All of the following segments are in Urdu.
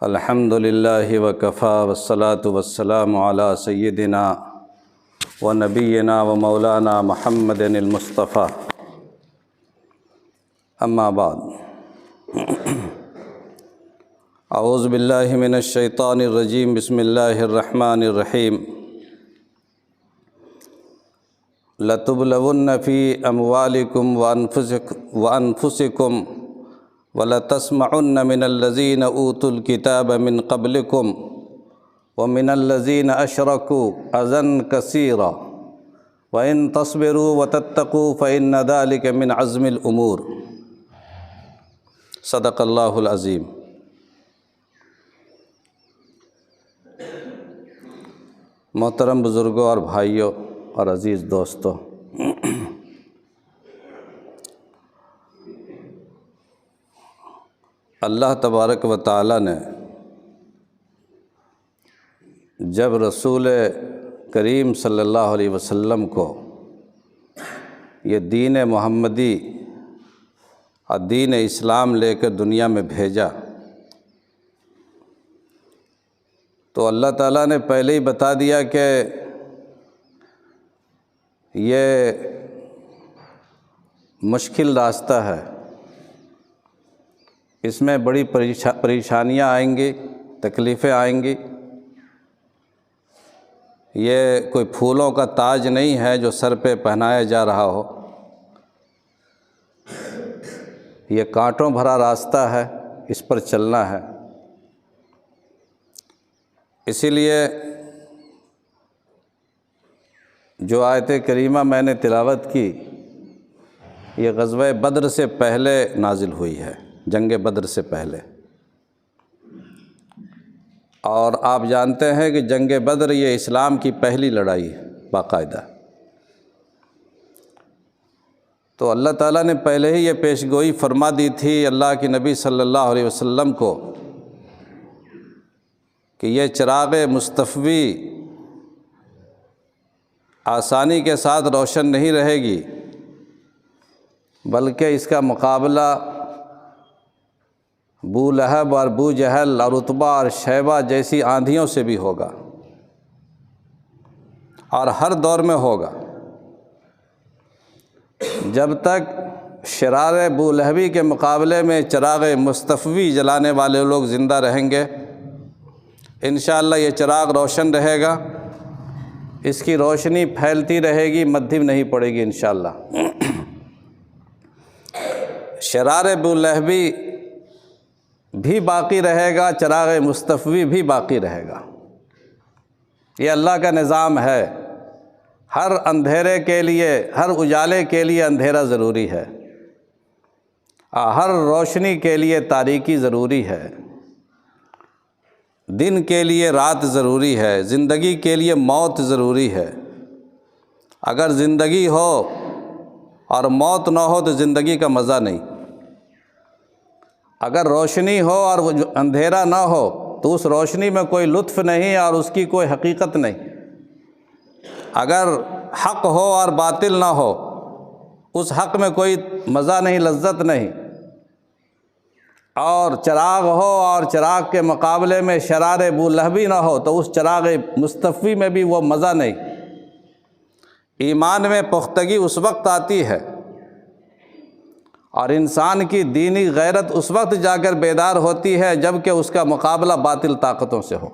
الحمد للہ وکفا والصلاة والسلام علی سیدنا و نبینا و مولانا محمد المصطفیٰ، اما بعد۔ اعوذ باللہ من الشیطان الرجیم، بسم اللہ الرحمن الرحیم۔ لَتُبْلَوُنَّ فِي أَمْوَالِكُمْ وَأَنفُسِكُمْ وَلَتَسْمَعُنَّ مِنَ الَّذِينَ أُوتُوا الْكِتَابَ مِنْ قَبْلِكُمْ وَمِنَ الَّذِينَ أَشْرَكُوا أَذًى كَثِيرًا وَإِن تَصْبِرُوا وَتَتَّقُوا فَإِنَّ ذَلِكَ مِنْ عَزْمِ الْأُمُورِ۔ صدق اللہ العظیم۔ محترم بزرگوں اور بھائیوں اور عزیز دوستوں، اللہ تبارک و تعالی نے جب رسول کریم صلی اللہ علیہ وسلم کو یہ دین محمدی اور دین اسلام لے کر دنیا میں بھیجا تو اللہ تعالیٰ نے پہلے ہی بتا دیا کہ یہ مشکل راستہ ہے، اس میں بڑی پریشانیاں آئیں گی، تکلیفیں آئیں گی۔ یہ کوئی پھولوں کا تاج نہیں ہے جو سر پہ پہنایا جا رہا ہو، یہ کانٹوں بھرا راستہ ہے، اس پر چلنا ہے۔ اسی لیے جو آیت کریمہ میں نے تلاوت کی، یہ غزوہ بدر سے پہلے نازل ہوئی ہے، جنگ بدر سے پہلے۔ اور آپ جانتے ہیں کہ جنگ بدر یہ اسلام کی پہلی لڑائی ہے باقاعدہ۔ تو اللہ تعالیٰ نے پہلے ہی یہ پیشگوئی فرما دی تھی اللہ کے نبی صلی اللہ علیہ وسلم کو کہ یہ چراغ مصطفی آسانی کے ساتھ روشن نہیں رہے گی، بلکہ اس کا مقابلہ ابو لہب اور ابو جہل اور عتبہ اور شیبہ جیسی آندھیوں سے بھی ہوگا، اور ہر دور میں ہوگا۔ جب تک شرار ابو لہبی کے مقابلے میں چراغ مصطفی جلانے والے لوگ زندہ رہیں گے، انشاءاللہ یہ چراغ روشن رہے گا، اس کی روشنی پھیلتی رہے گی، مدھم نہیں پڑے گی انشاءاللہ۔ شرار ابو لہبی بھی باقی رہے گا، چراغ مصطفی بھی باقی رہے گا۔ یہ اللہ کا نظام ہے، ہر اندھیرے کے لیے، ہر اجالے کے لیے اندھیرا ضروری ہے، ہر روشنی کے لیے تاریکی ضروری ہے، دن کے لیے رات ضروری ہے، زندگی کے لیے موت ضروری ہے۔ اگر زندگی ہو اور موت نہ ہو تو زندگی کا مزہ نہیں۔ اگر روشنی ہو اور اندھیرا نہ ہو تو اس روشنی میں کوئی لطف نہیں اور اس کی کوئی حقیقت نہیں۔ اگر حق ہو اور باطل نہ ہو، اس حق میں کوئی مزہ نہیں، لذت نہیں۔ اور چراغ ہو اور چراغ کے مقابلے میں شرار ابو لہبی نہ ہو تو اس چراغ مصطفی میں بھی وہ مزہ نہیں۔ ایمان میں پختگی اس وقت آتی ہے اور انسان کی دینی غیرت اس وقت جا کر بیدار ہوتی ہے جب کہ اس کا مقابلہ باطل طاقتوں سے ہو۔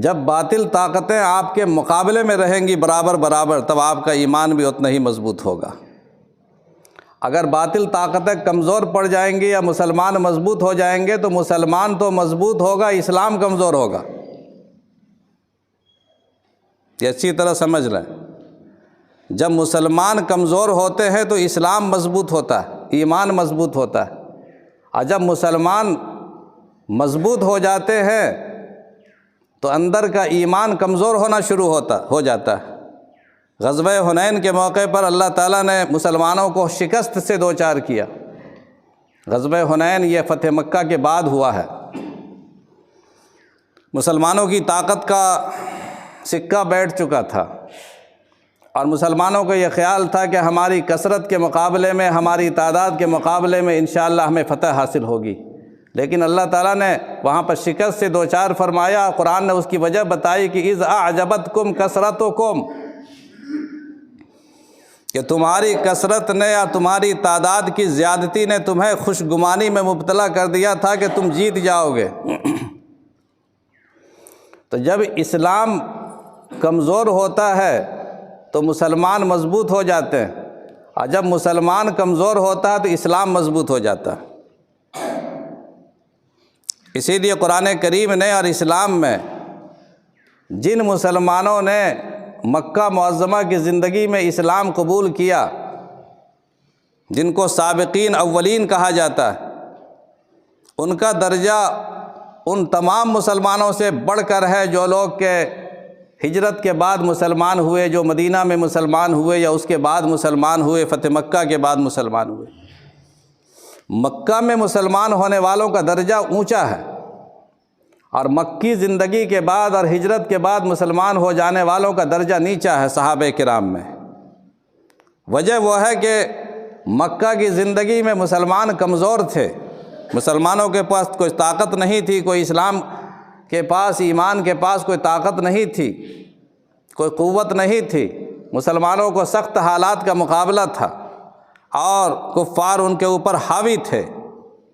جب باطل طاقتیں آپ کے مقابلے میں رہیں گی برابر برابر، تب آپ کا ایمان بھی اتنا ہی مضبوط ہوگا۔ اگر باطل طاقتیں کمزور پڑ جائیں گی یا مسلمان مضبوط ہو جائیں گے تو مسلمان تو مضبوط ہوگا، اسلام کمزور ہوگا۔ یہ اچھی طرح سمجھ لیں، جب مسلمان کمزور ہوتے ہیں تو اسلام مضبوط ہوتا ہے، ایمان مضبوط ہوتا ہے، اور جب مسلمان مضبوط ہو جاتے ہیں تو اندر کا ایمان کمزور ہونا شروع ہو جاتا ہے۔ غزوہ حنین کے موقع پر اللہ تعالیٰ نے مسلمانوں کو شکست سے دوچار کیا۔ غزوہ حنین یہ فتح مکہ کے بعد ہوا ہے۔ مسلمانوں کی طاقت کا سکہ بیٹھ چکا تھا، اور مسلمانوں کو یہ خیال تھا کہ ہماری کثرت کے مقابلے میں، ہماری تعداد کے مقابلے میں انشاءاللہ ہمیں فتح حاصل ہوگی، لیکن اللہ تعالیٰ نے وہاں پر شکست سے دوچار فرمایا۔ قرآن نے اس کی وجہ بتائی کہ اذ اعجبتکم کثرتکم، کہ تمہاری کثرت نے یا تمہاری تعداد کی زیادتی نے تمہیں خوشگمانی میں مبتلا کر دیا تھا کہ تم جیت جاؤ گے۔ تو جب اسلام کمزور ہوتا ہے تو مسلمان مضبوط ہو جاتے ہیں، اور جب مسلمان کمزور ہوتا ہے تو اسلام مضبوط ہو جاتا ہے۔ اسی لیے قرآن کریم نے اور اسلام میں جن مسلمانوں نے مکہ معظمہ کی زندگی میں اسلام قبول کیا، جن کو سابقین اولین کہا جاتا ہے، ان کا درجہ ان تمام مسلمانوں سے بڑھ کر ہے جو لوگ کہ ہجرت کے بعد مسلمان ہوئے، جو مدینہ میں مسلمان ہوئے یا اس کے بعد مسلمان ہوئے، فتح مکہ کے بعد مسلمان ہوئے۔ مکہ میں مسلمان ہونے والوں کا درجہ اونچا ہے، اور مکی زندگی کے بعد اور ہجرت کے بعد مسلمان ہو جانے والوں کا درجہ نیچا ہے صحابہ کرام میں۔ وجہ وہ ہے کہ مکہ کی زندگی میں مسلمان کمزور تھے، مسلمانوں کے پاس کوئی طاقت نہیں تھی، کوئی اسلام کے پاس، ایمان کے پاس کوئی طاقت نہیں تھی، کوئی قوت نہیں تھی، مسلمانوں کو سخت حالات کا مقابلہ تھا، اور کفار ان کے اوپر حاوی تھے،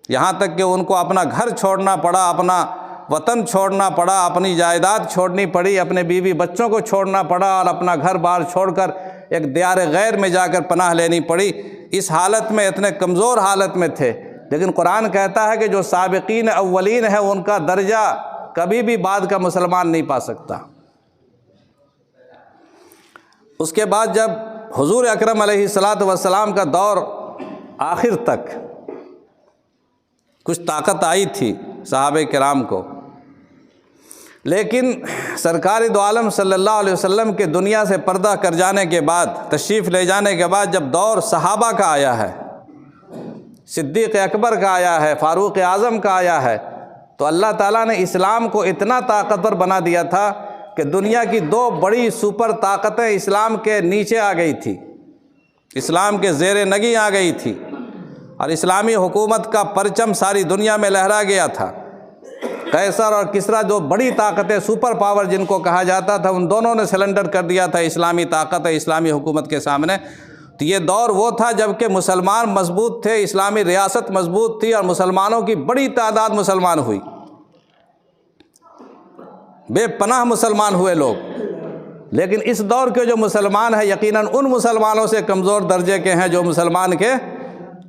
یہاں تک کہ ان کو اپنا گھر چھوڑنا پڑا، اپنا وطن چھوڑنا پڑا، اپنی جائیداد چھوڑنی پڑی، اپنے بیوی بچوں کو چھوڑنا پڑا، اور اپنا گھر بار چھوڑ کر ایک دیار غیر میں جا کر پناہ لینی پڑی۔ اس حالت میں، اتنے کمزور حالت میں تھے، لیکن قرآن کہتا ہے کہ جو سابقین اولین ہیں ان کا درجہ کبھی بھی بعد کا مسلمان نہیں پا سکتا۔ اس کے بعد جب حضور اکرم علیہ الصلاۃ کا دور آخر تک کچھ طاقت آئی تھی صحابہ کرام کو، لیکن سرکار دو عالم صلی اللہ علیہ وسلم کے دنیا سے پردہ کر جانے کے بعد، تشریف لے جانے کے بعد جب دور صحابہ کا آیا ہے، صدیق اکبر کا آیا ہے، فاروق اعظم کا آیا ہے، تو اللہ تعالیٰ نے اسلام کو اتنا طاقتور بنا دیا تھا کہ دنیا کی دو بڑی سپر طاقتیں اسلام کے نیچے آ گئی تھی، اسلام کے زیر نگی آ گئی تھی، اور اسلامی حکومت کا پرچم ساری دنیا میں لہرا گیا تھا۔ قیصر اور کسریٰ جو بڑی طاقتیں، سپر پاور جن کو کہا جاتا تھا، ان دونوں نے سلنڈر کر دیا تھا اسلامی طاقت، اسلامی حکومت کے سامنے۔ تو یہ دور وہ تھا جب کہ مسلمان مضبوط تھے، اسلامی ریاست مضبوط تھی، اور مسلمانوں کی بڑی تعداد مسلمان ہوئی، بے پناہ مسلمان ہوئے لوگ۔ لیکن اس دور کے جو مسلمان ہیں یقیناً ان مسلمانوں سے کمزور درجے کے ہیں جو مسلمان کے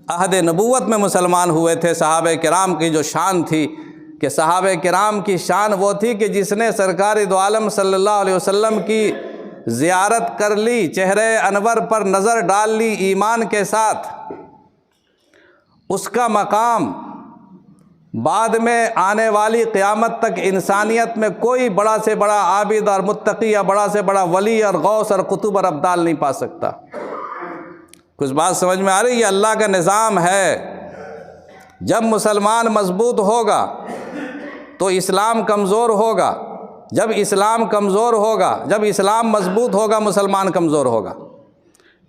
عہد نبوت میں مسلمان ہوئے تھے۔ صحابہ کرام کی جو شان تھی، کہ صحابہ کرام کی شان وہ تھی کہ جس نے سرکار دو عالم صلی اللہ علیہ وسلم کی زیارت کر لی، چہرے انور پر نظر ڈال لی ایمان کے ساتھ، اس کا مقام بعد میں آنے والی قیامت تک انسانیت میں کوئی بڑا سے بڑا عابد اور متقی یا بڑا سے بڑا ولی اور غوث اور قطب اور ابدال نہیں پا سکتا۔ کچھ بات سمجھ میں آ رہی ہے؟ اللہ کا نظام ہے، جب مسلمان مضبوط ہوگا تو اسلام کمزور ہوگا، جب اسلام کمزور ہوگا، جب اسلام مضبوط ہوگا مسلمان کمزور ہوگا۔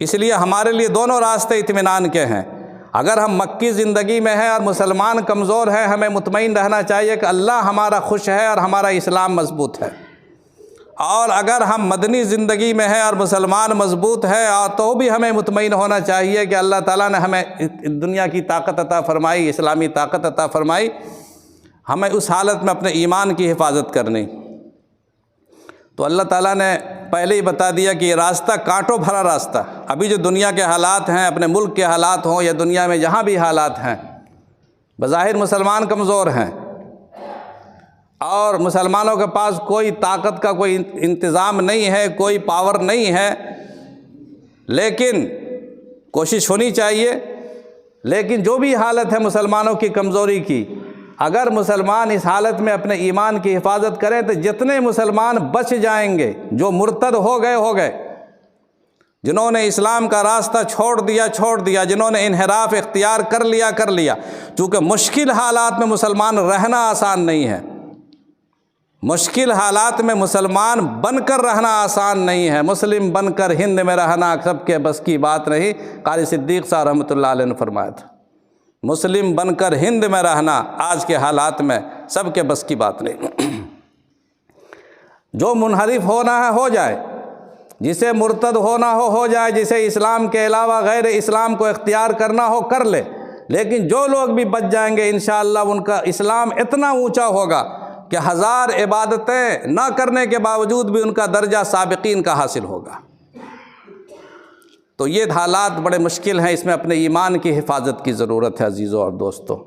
اس لیے ہمارے لیے دونوں راستے اطمینان کے ہیں۔ اگر ہم مکی زندگی میں ہیں اور مسلمان کمزور ہیں، ہمیں مطمئن رہنا چاہیے کہ اللہ ہمارا خوش ہے اور ہمارا اسلام مضبوط ہے۔ اور اگر ہم مدنی زندگی میں ہیں اور مسلمان مضبوط ہے، تو بھی ہمیں مطمئن ہونا چاہیے کہ اللہ تعالیٰ نے ہمیں دنیا کی طاقت عطا فرمائی، اسلامی طاقت عطا فرمائی، ہمیں اس حالت میں اپنے ایمان کی حفاظت کرنی۔ تو اللہ تعالیٰ نے پہلے ہی بتا دیا کہ یہ راستہ کانٹوں بھرا راستہ۔ ابھی جو دنیا کے حالات ہیں، اپنے ملک کے حالات ہوں یا دنیا میں جہاں بھی حالات ہیں، بظاہر مسلمان کمزور ہیں اور مسلمانوں کے پاس کوئی طاقت کا کوئی انتظام نہیں ہے، کوئی پاور نہیں ہے، لیکن کوشش ہونی چاہیے۔ لیکن جو بھی حالت ہے مسلمانوں کی کمزوری کی، اگر مسلمان اس حالت میں اپنے ایمان کی حفاظت کریں تو جتنے مسلمان بچ جائیں گے، جو مرتد ہو گئے، جنہوں نے اسلام کا راستہ چھوڑ دیا، جنہوں نے انحراف اختیار کر لیا، چونکہ مشکل حالات میں مسلمان رہنا آسان نہیں ہے، مشکل حالات میں مسلمان بن کر رہنا آسان نہیں ہے، مسلم بن کر ہند میں رہنا سب کے بس کی بات نہیں۔ قاری صدیق صاحب رحمۃ اللہ علیہ نے فرمایا تھا، مسلم بن کر ہند میں رہنا آج کے حالات میں سب کے بس کی بات نہیں۔ جو منحرف ہونا ہے ہو جائے، جسے مرتد ہونا ہو جائے، جسے اسلام کے علاوہ غیر اسلام کو اختیار کرنا ہو کر لے، لیکن جو لوگ بھی بچ جائیں گے انشاءاللہ ان کا اسلام اتنا اونچا ہوگا کہ 1000 عبادتیں نہ کرنے کے باوجود بھی ان کا درجہ سابقین کا حاصل ہوگا۔ تو یہ حالات بڑے مشکل ہیں، اس میں اپنے ایمان کی حفاظت کی ضرورت ہے عزیزوں اور دوستوں۔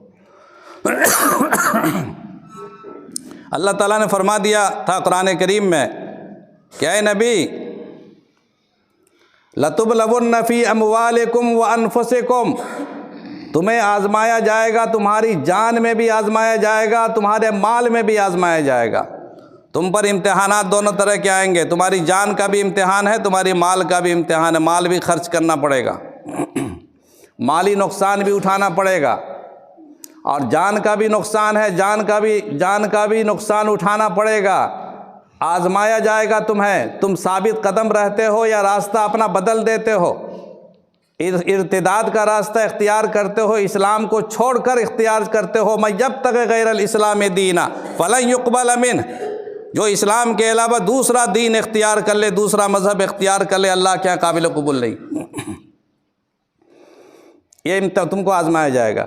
اللہ تعالیٰ نے فرما دیا تھا قرآن کریم میں کہ اے نبی لَتُبْلَوُنَّ فِي أَمْوَالِكُمْ وَأَنفُسِكُمْ، تمہیں آزمایا جائے گا، تمہاری جان میں بھی آزمایا جائے گا، تمہارے مال میں بھی آزمایا جائے گا۔ تم پر امتحانات دونوں طرح کے آئیں گے، تمہاری جان کا بھی امتحان ہے، تمہاری مال کا بھی امتحان ہے، مال بھی خرچ کرنا پڑے گا، مالی نقصان بھی اٹھانا پڑے گا، اور جان کا بھی نقصان ہے، جان کا بھی نقصان اٹھانا پڑے گا۔ آزمایا جائے گا تمہیں، تم ثابت قدم رہتے ہو یا راستہ اپنا بدل دیتے ہو، ارتداد کا راستہ اختیار کرتے ہو، اسلام کو چھوڑ کر اختیار کرتے ہو۔ مَن یبتغِ غیر الاسلام دینا فلن یقبل منہ، جو اسلام کے علاوہ دوسرا دین اختیار کر لے، دوسرا مذہب اختیار کر لے، اللہ کے قابل قبول نہیں۔ یہ تم کو آزمایا جائے گا۔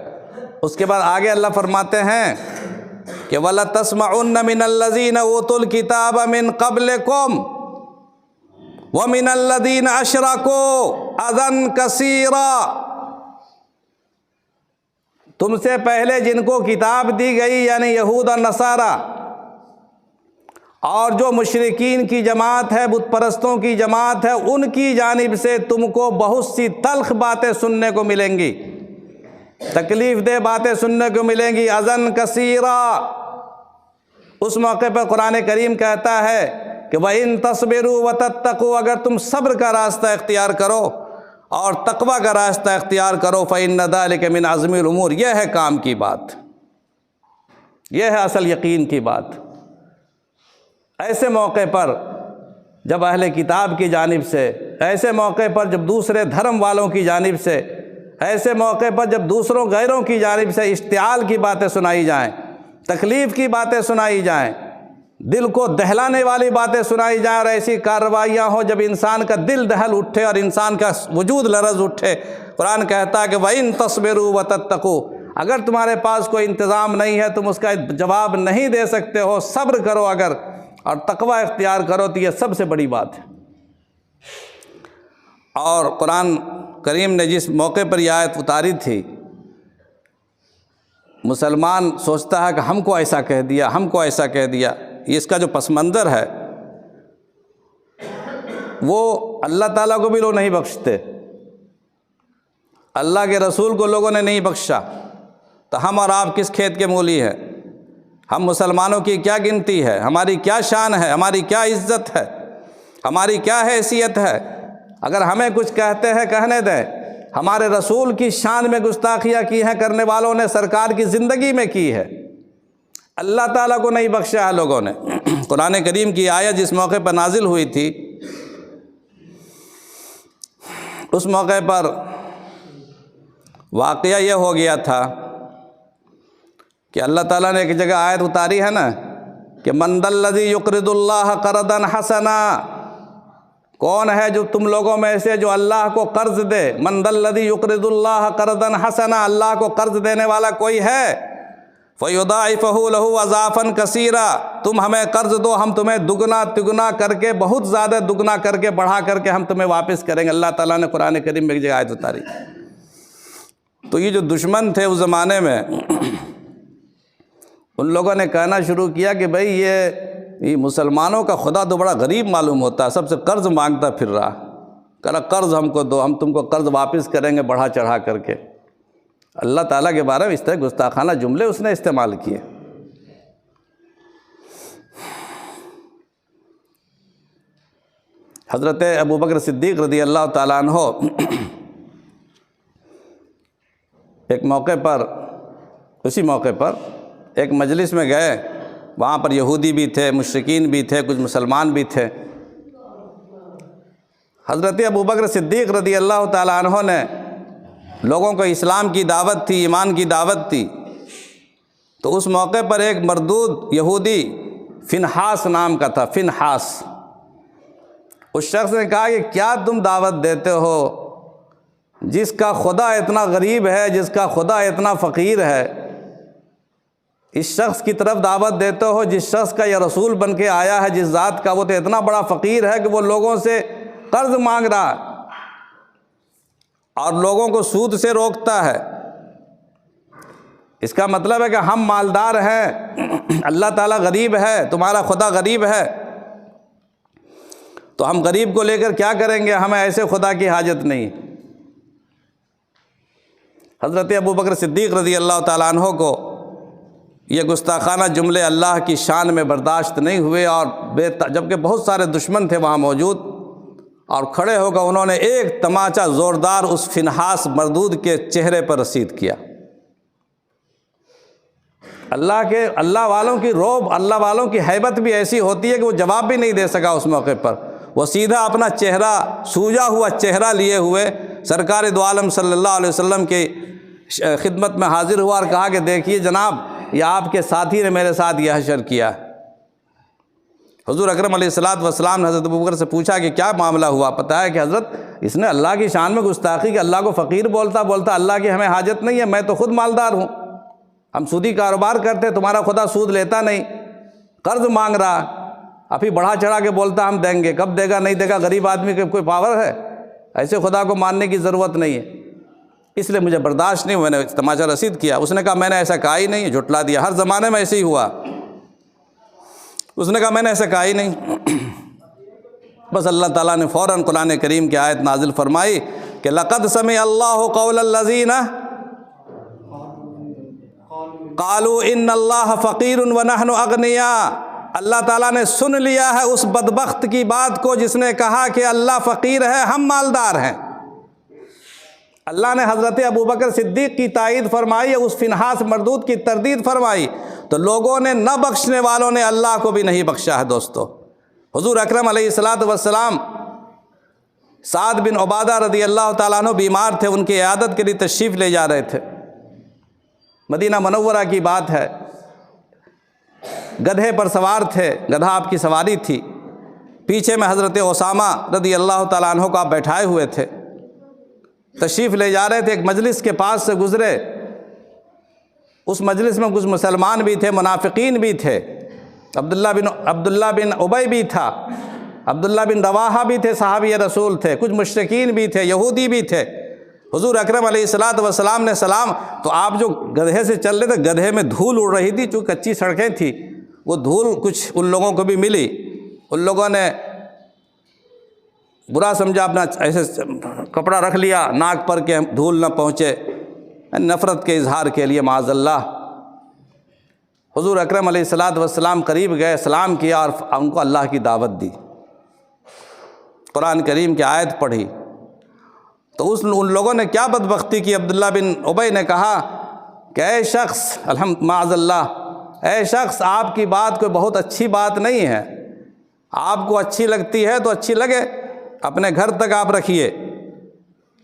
اس کے بعد آگے اللہ فرماتے ہیں کہ وَلَتَسْمَعُنَّ مِنَ الَّذِينَ أُوتُوا الْكِتَابَ مِن قَبْلِكُمْ وَمِنَ الَّذِينَ أَشْرَكُوا أَذًى كَثِيرًا، تم سے پہلے جن کو کتاب دی گئی یعنی یہود اور نصارہ، اور جو مشرکین کی جماعت ہے، بت پرستوں کی جماعت ہے، ان کی جانب سے تم کو بہت سی تلخ باتیں سننے کو ملیں گی، تکلیف دہ باتیں سننے کو ملیں گی۔ اذًا کثیرا، اس موقع پر قرآن کریم کہتا ہے کہ وَإِن تَصْبِرُوا وَتَتَّقُوا، اگر تم صبر کا راستہ اختیار کرو اور تقوی کا راستہ اختیار کرو، فَإِنَّ ذَلِكَ مِنْ عَزْمِ الْأُمُورِ، یہ ہے کام کی بات، یہ ہے اصل یقین کی بات۔ ایسے موقع پر جب اہل کتاب کی جانب سے، ایسے موقع پر جب دوسرے دھرم والوں کی جانب سے، ایسے موقع پر جب دوسروں غیروں کی جانب سے اشتعال کی باتیں سنائی جائیں، تکلیف کی باتیں سنائی جائیں، دل کو دہلانے والی باتیں سنائی جائیں، اور ایسی کارروائیاں ہوں جب انسان کا دل دہل اٹھے اور انسان کا وجود لرز اٹھے، قرآن کہتا ہے کہ وَإِن تَصْبِرُوا وَتَتَّقُوا، اگر تمہارے پاس کوئی انتظام نہیں ہے، تم اس کا جواب نہیں دے سکتے ہو، صبر کرو اگر، اور تقوی اختیار کرو، تو یہ سب سے بڑی بات ہے۔ اور قرآن کریم نے جس موقع پر یہ آیت اتاری تھی، مسلمان سوچتا ہے کہ ہم کو ایسا کہہ دیا، ہم کو ایسا کہہ دیا، اس کا جو پس منظر ہے وہ اللہ تعالیٰ کو بھی لوگ نہیں بخشتے، اللہ کے رسول کو لوگوں نے نہیں بخشا، تو ہم اور آپ کس کھیت کے مولی ہیں؟ ہم مسلمانوں کی کیا گنتی ہے؟ ہماری کیا شان ہے؟ ہماری کیا عزت ہے؟ ہماری کیا حیثیت ہے؟ اگر ہمیں کچھ کہتے ہیں کہنے دیں، ہمارے رسول کی شان میں گستاخیاں کی ہیں کرنے والوں نے، سرکار کی زندگی میں کی ہے، اللہ تعالیٰ کو نہیں بخشا ہے لوگوں نے۔ قرآن کریم کی آیت جس موقع پر نازل ہوئی تھی، اس موقع پر واقعہ یہ ہو گیا تھا کہ اللہ تعالیٰ نے ایک جگہ آیت اتاری ہے نا کہ مَن ذا الذی یقرض اللہ قرضا حسنا، کون ہے جو تم لوگوں میں سے جو اللہ کو قرض دے؟ مَن ذا الذی یقرض اللہ قرضا حسنا، اللہ کو قرض دینے والا کوئی ہے؟ فَيُضَاعِفَهُ لَهُ أَضْعَافًا كَثِيرًا، تم ہمیں قرض دو، ہم تمہیں دگنا تگنا کر کے، بہت زیادہ دگنا کر کے، بڑھا کر کے ہم تمہیں واپس کریں گے۔ اللہ تعالیٰ نے قرآن کریم میں ایک جگہ آیت اتاری۔ تو یہ جو دشمن تھے اس زمانے میں، ان لوگوں نے کہنا شروع کیا کہ بھئی یہ مسلمانوں کا خدا تو بڑا غریب معلوم ہوتا ہے، سب سے قرض مانگتا پھر رہا، کہا قرض ہم کو دو، ہم تم کو قرض واپس کریں گے بڑھا چڑھا کر کے۔ اللہ تعالیٰ کے بارے میں اس طرح گستاخانہ جملے اس نے استعمال کیے۔ حضرت ابوبکر صدیق رضی اللہ تعالیٰ عنہ ایک موقع پر، اسی موقع پر ایک مجلس میں گئے وہاں پر یہودی بھی تھے، مشرکین بھی تھے، کچھ مسلمان بھی تھے۔ حضرت ابوبکر صدیق رضی اللہ تعالیٰ عنہ نے لوگوں کو اسلام کی دعوت تھی، ایمان کی دعوت تھی، تو اس موقع پر ایک مردود یہودی فنحاس نام کا تھا، فنحاس، اس شخص نے کہا کہ کیا تم دعوت دیتے ہو جس کا خدا اتنا غریب ہے، جس کا خدا اتنا فقیر ہے، اس شخص کی طرف دعوت دیتے ہو جس شخص کا یہ رسول بن کے آیا ہے، جس ذات کا وہ تو اتنا بڑا فقیر ہے کہ وہ لوگوں سے قرض مانگ رہا ہے اور لوگوں کو سود سے روکتا ہے۔ اس کا مطلب ہے کہ ہم مالدار ہیں، اللہ تعالیٰ غریب ہے، تمہارا خدا غریب ہے، تو ہم غریب کو لے کر کیا کریں گے، ہمیں ایسے خدا کی حاجت نہیں۔ حضرت ابوبکر صدیق رضی اللہ تعالیٰ عنہ کو یہ گستاخانہ جملے اللہ کی شان میں برداشت نہیں ہوئے، اور جبکہ بہت سارے دشمن تھے وہاں موجود، اور کھڑے ہو کر انہوں نے ایک تماچا زوردار اس فنحاس مردود کے چہرے پر رسید کیا۔ اللہ والوں کی روب، اللہ والوں کی ہیبت بھی ایسی ہوتی ہے کہ وہ جواب بھی نہیں دے سکا اس موقع پر، وہ سیدھا اپنا چہرہ، سوجا ہوا چہرہ لیے ہوئے سرکار دو عالم صلی اللہ علیہ وسلم کی خدمت میں حاضر ہوا اور کہا کہ دیکھیے جناب، یہ آپ کے ساتھی نے میرے ساتھ یہ حشر کیا۔ حضور اکرم علیہ الصلوۃ والسلام نے حضرت ابوبکر سے پوچھا کہ کیا معاملہ ہوا؟ پتہ ہے کہ حضرت اس نے اللہ کی شان میں گستاخی کہ اللہ کو فقیر بولتا اللہ کی ہمیں حاجت نہیں ہے، میں تو خود مالدار ہوں، ہم سودی کاروبار کرتے، تمہارا خدا سود لیتا نہیں، قرض مانگ رہا، ابھی بڑھا چڑھا کے بولتا ہم دیں گے، کب دے گا نہیں دے گا، غریب آدمی کے کوئی پاور ہے؟ ایسے خدا کو ماننے کی ضرورت نہیں ہے، اس لیے مجھے برداشت نہیں، میں نے تماچا رسید کیا۔ اس نے کہا میں نے ایسا کہا ہی نہیں، جھٹلا دیا، ہر زمانے میں ایسے ہی ہوا۔ اس نے کہا میں نے ایسا کہا ہی نہیں۔ بس اللہ تعالیٰ نے فوراً قرآن کریم کی آیت نازل فرمائی کہ لقد سمع اللہ قول الذین قالوا ان اللہ فقیر ونحن اغنیاء، اللہ تعالیٰ نے سن لیا ہے اس بدبخت کی بات کو جس نے کہا کہ اللہ فقیر ہے، ہم مالدار ہیں۔ اللہ نے حضرت ابوبکر صدیق کی تائید فرمائی، اس فنحاس مردود کی تردید فرمائی، تو لوگوں نے نہ بخشنے والوں نے اللہ کو بھی نہیں بخشا ہے۔ دوستو، حضور اکرم علیہ الصلوۃ والسلام سعد بن عبادہ رضی اللہ تعالیٰ عنہ بیمار تھے، ان کی عیادت کے لیے تشریف لے جا رہے تھے، مدینہ منورہ کی بات ہے، گدھے پر سوار تھے، گدھا آپ کی سواری تھی، پیچھے میں حضرت اسامہ رضی اللہ تعالیٰ عنہ کو آپ بیٹھائے ہوئے تھے، تشریف لے جا رہے تھے، ایک مجلس کے پاس سے گزرے، اس مجلس میں کچھ مسلمان بھی تھے، منافقین بھی تھے، عبداللہ بن ابی بھی تھا، عبداللہ بن رواحہ بھی تھے، صحابی رسول تھے، کچھ مشرکین بھی تھے، یہودی بھی تھے۔ حضور اکرم علیہ الصلوۃ والسلام نے سلام، تو آپ جو گدھے سے چل رہے تھے، گدھے میں دھول اڑ رہی تھی، چونکہ کچی سڑکیں تھیں، وہ دھول کچھ ان لوگوں کو بھی ملی، ان لوگوں نے برا سمجھا، اپنا ایسے کپڑا رکھ لیا ناک پر کہ دھول نہ پہنچے، نفرت کے اظہار کے لیے معاذ اللہ۔ حضور اکرم علیہ الصلوۃ والسلام قریب گئے، سلام کیا اور ان کو اللہ کی دعوت دی، قرآن کریم کی آیت پڑھی، تو ان لوگوں نے کیا بدبختی کی، عبداللہ بن ابی نے کہا کہ اے شخص، معاذ اللہ، اے شخص، آپ کی بات کوئی بہت اچھی بات نہیں ہے، آپ کو اچھی لگتی ہے تو اچھی لگے، اپنے گھر تک آپ رکھیے،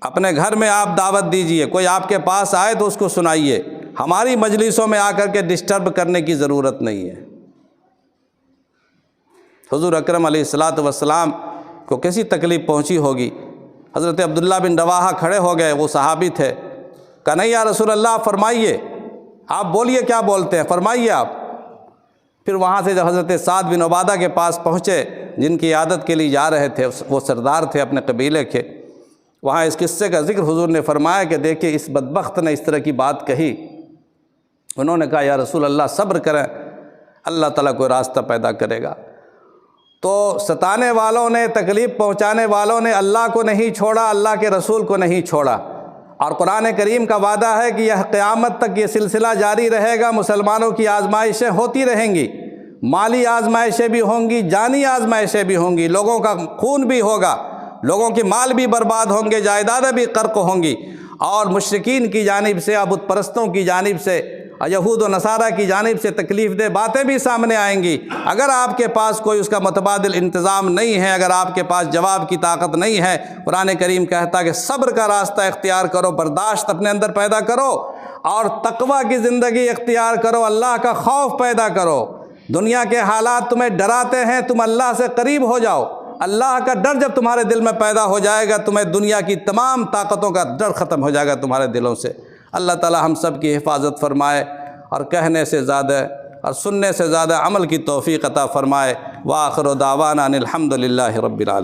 اپنے گھر میں آپ دعوت دیجئے، کوئی آپ کے پاس آئے تو اس کو سنائیے، ہماری مجلسوں میں آ کر کے ڈسٹرب کرنے کی ضرورت نہیں ہے۔ حضور اکرم علیہ الصلوۃ والسلام کو کیسی تکلیف پہنچی ہوگی۔ حضرت عبداللہ بن رواحہ کھڑے ہو گئے، وہ صحابی تھے، کہا نہیں یا رسول اللہ، فرمائیے، آپ بولیے کیا بولتے ہیں، فرمائیے آپ۔ پھر وہاں سے جب حضرت سعد بن عبادہ کے پاس پہنچے، جن کی عیادت کے لیے جا رہے تھے، وہ سردار تھے اپنے قبیلے کے، وہاں اس قصے کا ذکر حضور نے فرمایا کہ دیکھیے اس بدبخت نے اس طرح کی بات کہی، انہوں نے کہا یا رسول اللہ صبر کریں، اللہ تعالیٰ کوئی راستہ پیدا کرے گا۔ تو ستانے والوں نے، تکلیف پہنچانے والوں نے اللہ کو نہیں چھوڑا، اللہ کے رسول کو نہیں چھوڑا، اور قرآن کریم کا وعدہ ہے کہ یہ قیامت تک یہ سلسلہ جاری رہے گا، مسلمانوں کی آزمائشیں ہوتی رہیں گی، مالی آزمائشیں بھی ہوں گی، جانی آزمائشیں بھی ہوں گی، لوگوں کا خون بھی ہوگا، لوگوں کے مال بھی برباد ہوں گے، جائیدادیں بھی غرق ہوں گی، اور مشرکین کی جانب سے، بت پرستوں کی جانب سے یہود و نصارہ کی جانب سے تکلیف دہ باتیں بھی سامنے آئیں گی۔ اگر آپ کے پاس کوئی اس کا متبادل انتظام نہیں ہے، اگر آپ کے پاس جواب کی طاقت نہیں ہے، قرآن کریم کہتا ہے کہ صبر کا راستہ اختیار کرو، برداشت اپنے اندر پیدا کرو اور تقویٰ کی زندگی اختیار کرو، اللہ کا خوف پیدا کرو۔ دنیا کے حالات تمہیں ڈراتے ہیں، تم اللہ سے قریب ہو جاؤ۔ اللہ کا ڈر جب تمہارے دل میں پیدا ہو جائے گا، تمہیں دنیا کی تمام طاقتوں کا ڈر ختم ہو جائے گا تمہارے دلوں سے۔ اللہ تعالی ہم سب کی حفاظت فرمائے اور کہنے سے زیادہ اور سننے سے زیادہ عمل کی توفیق عطا فرمائے۔ وآخر دعوانا ان الحمد للہ رب العالمین۔